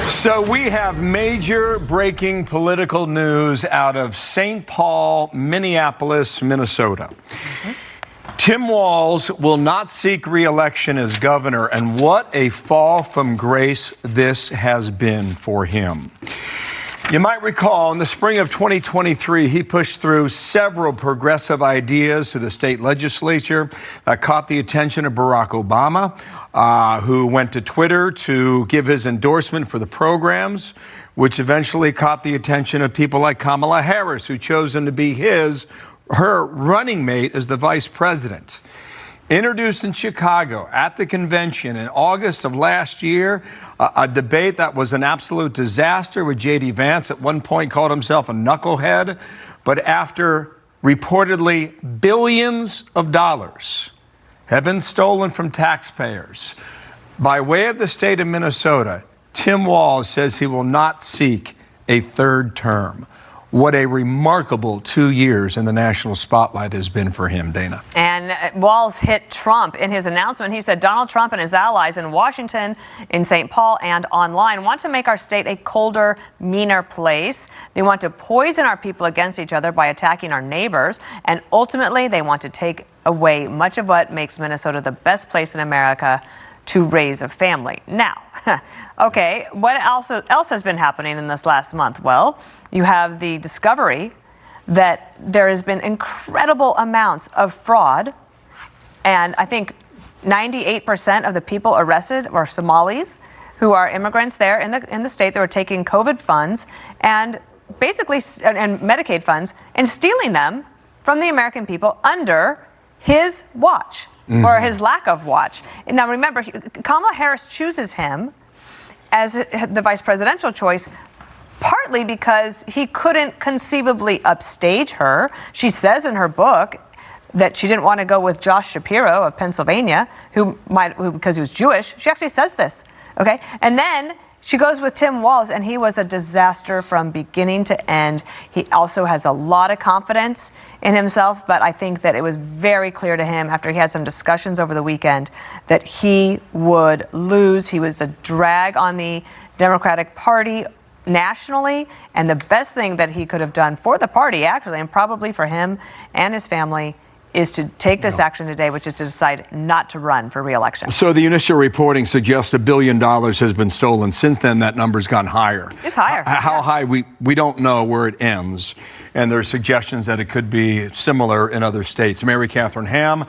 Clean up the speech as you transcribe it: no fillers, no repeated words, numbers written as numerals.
So we have major breaking political news out of St. Paul, Minneapolis, Minnesota. Tim Walz will not seek re-election as governor, and what a fall from grace this has been for him. You might recall in the spring of 2023, he pushed through several progressive ideas to the state legislature that caught the attention of Barack Obama, who went to Twitter to give his endorsement for the programs, which eventually caught the attention of people like Kamala Harris, who chose him to be her running mate as the vice president. Introduced in Chicago at the convention in August of last year, a debate that was an absolute disaster with J.D. Vance at one point called himself a knucklehead. But after reportedly billions of dollars have been stolen from taxpayers by way of the state of Minnesota, Tim Walz says he will not seek a third term. What a remarkable 2 years in the national spotlight has been for him, Dana. And Walz hit Trump in his announcement. He said Donald Trump and his allies in Washington, in St. Paul, and online want to make our state a colder, meaner place. They want to poison our people against each other by attacking our neighbors. And ultimately, they want to take away much of what makes Minnesota the best place in America to raise a family. Now, okay, what else has been happening in this last month? Well, you have the discovery that there has been incredible amounts of fraud, and I think 98% of the people arrested were Somalis who are immigrants there in the state that were taking COVID funds and basically and Medicaid funds and stealing them from the American people under his watch. Or his lack of watch. And now remember, Kamala Harris chooses him as the vice presidential choice partly because he couldn't conceivably upstage her. She says in her book that she didn't want to go with Josh Shapiro of Pennsylvania, who because he was Jewish. She actually says this, okay? And then she goes with Tim Walz, and he was a disaster from beginning to end. He also has a lot of confidence in himself, but I think that it was very clear to him after he had some discussions over the weekend that he would lose. He was a drag on the Democratic Party nationally, and the best thing that he could have done for the party, actually, and probably for him and his family, is to take this action today, which is to decide not to run for re-election. So the initial reporting suggests $1 billion has been stolen. Since then, that number's gone higher. It's higher. How high, we don't know where it ends. And there are suggestions that it could be similar in other states. Mary Catherine Ham.